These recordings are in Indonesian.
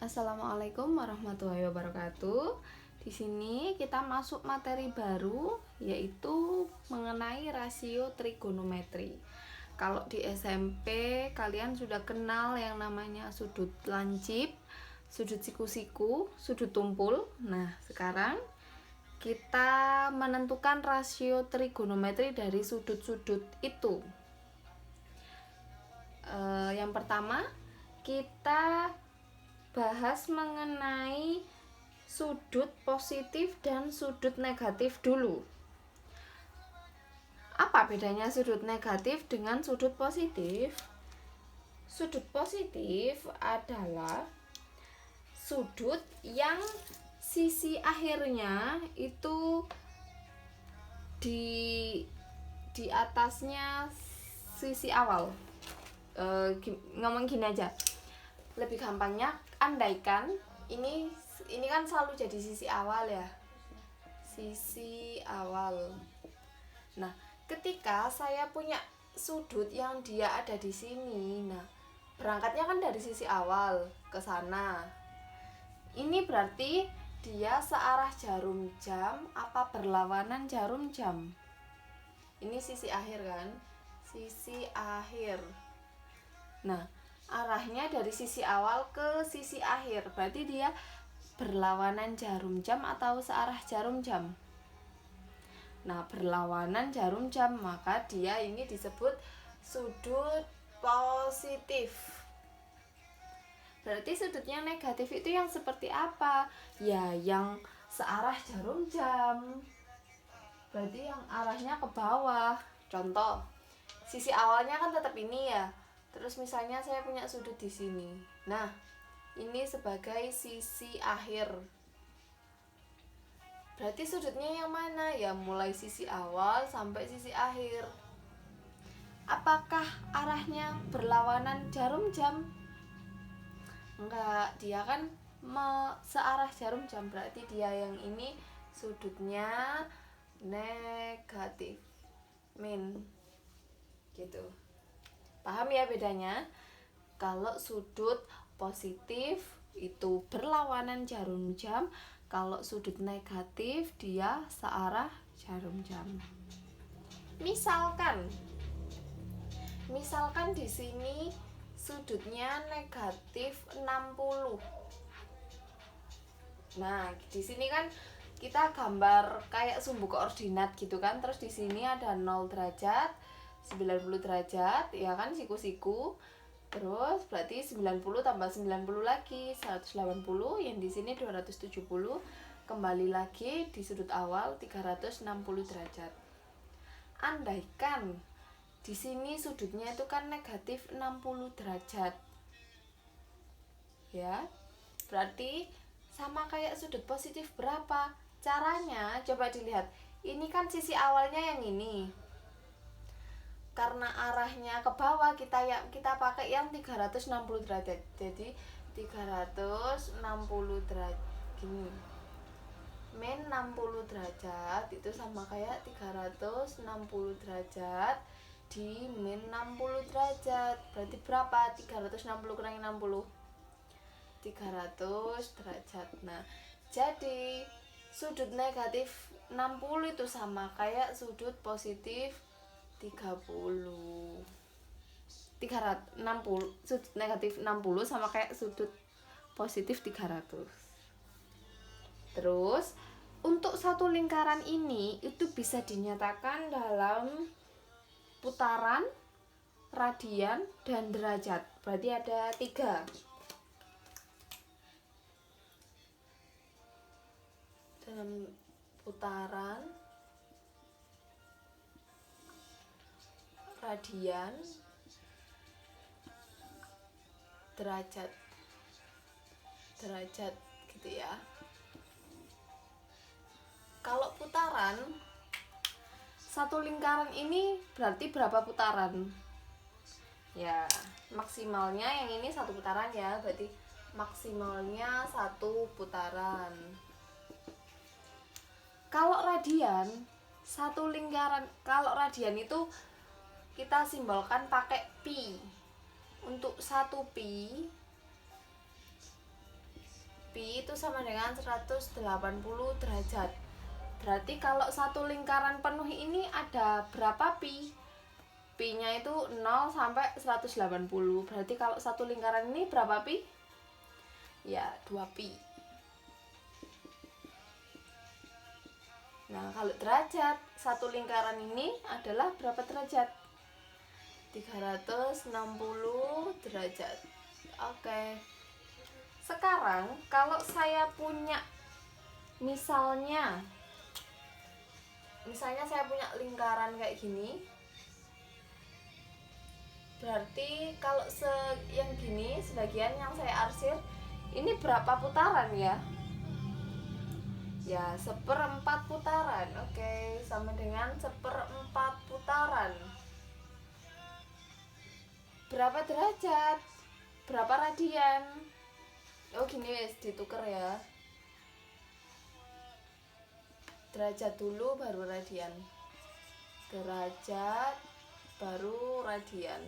Assalamualaikum warahmatullahi wabarakatuh. Di sini kita masuk materi baru, yaitu mengenai rasio trigonometri. Kalau di SMP kalian sudah kenal yang namanya sudut lancip, sudut siku-siku, sudut tumpul. Nah, sekarang kita menentukan rasio trigonometri dari sudut-sudut itu. Yang pertama, kita bahas mengenai sudut positif dan sudut negatif dulu. Apa bedanya sudut negatif dengan sudut positif? Sudut positif adalah sudut yang sisi akhirnya itu di atasnya sisi awal. Ngomong gini aja, lebih gampangnya, andaikan ini kan selalu jadi sisi awal ya, sisi awal. Nah, ketika saya punya sudut yang dia ada di sini, nah berangkatnya kan dari sisi awal ke sana. Ini berarti dia searah jarum jam apa berlawanan jarum jam? Ini sisi akhir kan? Sisi akhir. Nah, arahnya dari sisi awal ke sisi akhir, berarti dia berlawanan jarum jam atau searah jarum jam. Nah, berlawanan jarum jam, maka dia ini disebut sudut positif. Berarti sudutnya negatif itu yang seperti apa? Ya, yang searah jarum jam. Berarti yang arahnya ke bawah. Contoh, sisi awalnya kan tetap ini ya. Terus misalnya saya punya sudut di sini. Nah, ini sebagai sisi akhir. Berarti sudutnya yang mana? Ya mulai sisi awal sampai sisi akhir. Apakah arahnya berlawanan jarum jam? Enggak, dia kan searah jarum jam, berarti dia yang ini sudutnya negatif. Min. Gitu. Paham ya bedanya? Kalau sudut positif itu berlawanan jarum jam, kalau sudut negatif dia searah jarum jam. Misalkan di sini sudutnya negatif 60. Nah, di sini kan kita gambar kayak sumbu koordinat gitu kan. Terus di sini ada 0 derajat, 90 derajat, ya kan, siku-siku. Terus berarti 90 tambah 90 lagi 180, yang di sini 270. Kembali lagi di sudut awal 360 derajat. Andaikan di sini sudutnya itu kan negatif 60 derajat. Ya. Berarti sama kayak sudut positif berapa? Caranya coba dilihat. Ini kan sisi awalnya yang ini. Karena arahnya ke bawah, kita pakai yang 360 derajat. Jadi 360 derajat gini. Min 60 derajat itu sama kayak 360 derajat di min 60 derajat. Berarti berapa? 360 kurangi 60. 300 derajat. Nah, jadi sudut negatif 60 itu sama kayak sudut positif 30. 360, sudut negatif 60 sama kayak sudut positif 300. Terus untuk satu lingkaran ini itu bisa dinyatakan dalam putaran, radian, dan derajat. Berarti ada 3. Dalam putaran, radian, derajat gitu ya. Kalau putaran, satu lingkaran ini berarti berapa putaran? Ya, maksimalnya yang ini 1 putaran ya, berarti maksimalnya 1 putaran. Kalau radian, satu lingkaran, kalau radian itu kita simbolkan pakai pi. Untuk 1 pi pi itu sama dengan 180 derajat. Berarti kalau satu lingkaran penuh ini ada berapa pi? Pi-nya itu 0 sampai 180. Berarti kalau satu lingkaran ini berapa pi? Ya, 2 pi. Nah, kalau derajat, satu lingkaran ini adalah berapa derajat? 360 derajat. Oke. Sekarang kalau saya punya misalnya saya punya lingkaran kayak gini. Berarti kalau yang gini, sebagian yang saya arsir, ini berapa putaran ya? Ya, 1/4 putaran. Oke, sama dengan 1/4 putaran. Berapa derajat? Berapa radian? Oh, gini wes ditukar ya. Derajat dulu baru radian. Derajat baru radian.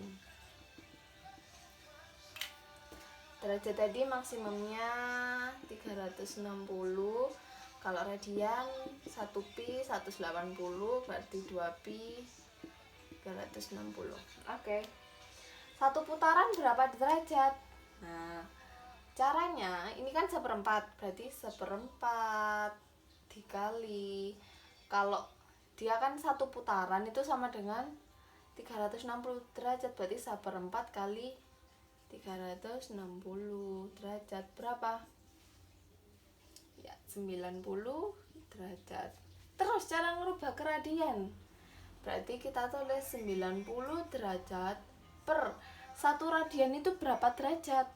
Derajat tadi maksimumnya 360. Kalau radian 1 pi 180, berarti 2 pi 360. Oke. Satu putaran berapa derajat? Nah, caranya ini kan 1/4, berarti 1/4 dikali, kalau dia kan satu putaran itu sama dengan 360 derajat, berarti 1/4 kali 360 derajat berapa? Ya, 90 derajat. Terus cara ngerubah ke radian, berarti kita tulis 90 derajat per satu radian itu berapa derajat?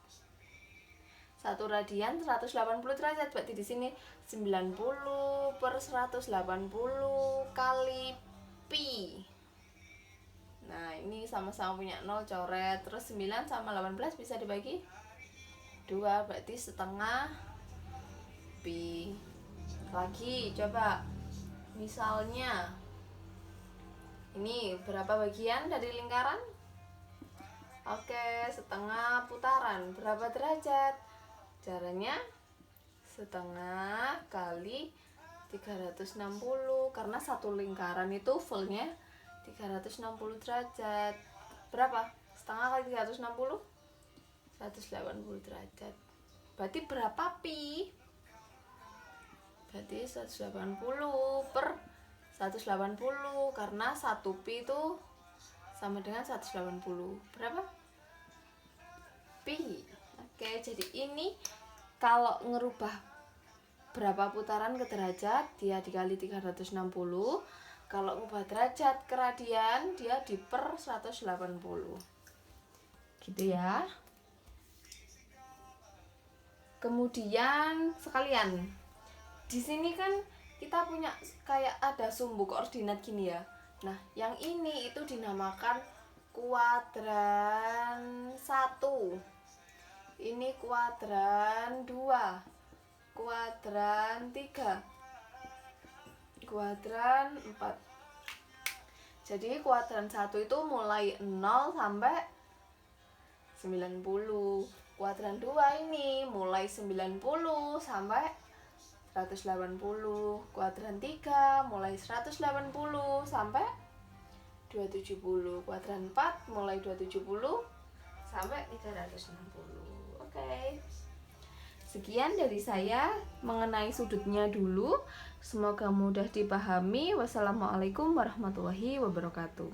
Satu radian 180 derajat, berarti di sini 90 per 180 kali pi. Nah, ini sama-sama punya 0, coret. Terus 9 sama 18 bisa dibagi 2, berarti setengah pi. Lagi coba, misalnya ini berapa bagian dari lingkaran? Oke, setengah putaran. Berapa derajat? Caranya setengah kali 360, karena satu lingkaran itu fullnya 360 derajat. Berapa? Setengah kali 360? 180 derajat. Berarti berapa pi? Berarti 180 per 180, karena 1 pi itu sama dengan 180. Berapa? Pi. Oke, jadi ini kalau ngerubah berapa putaran ke derajat, dia dikali 360. Kalau ngubah derajat ke radian, dia di per 180. Gitu ya. Kemudian sekalian, di sini kan kita punya kayak ada sumbu koordinat gini ya. Nah, yang ini itu dinamakan kuadran 1. Ini kuadran 2, kuadran 3, kuadran 4. Jadi kuadran 1 itu mulai 0 sampai 90. Kuadran 2 ini mulai 90 sampai 180. Kuadran 3 mulai 180 sampai 270. Kuadran 4 mulai 270 sampai 360. Oke. Sekian dari saya mengenai sudutnya dulu. Semoga mudah dipahami. Wassalamualaikum warahmatullahi wabarakatuh.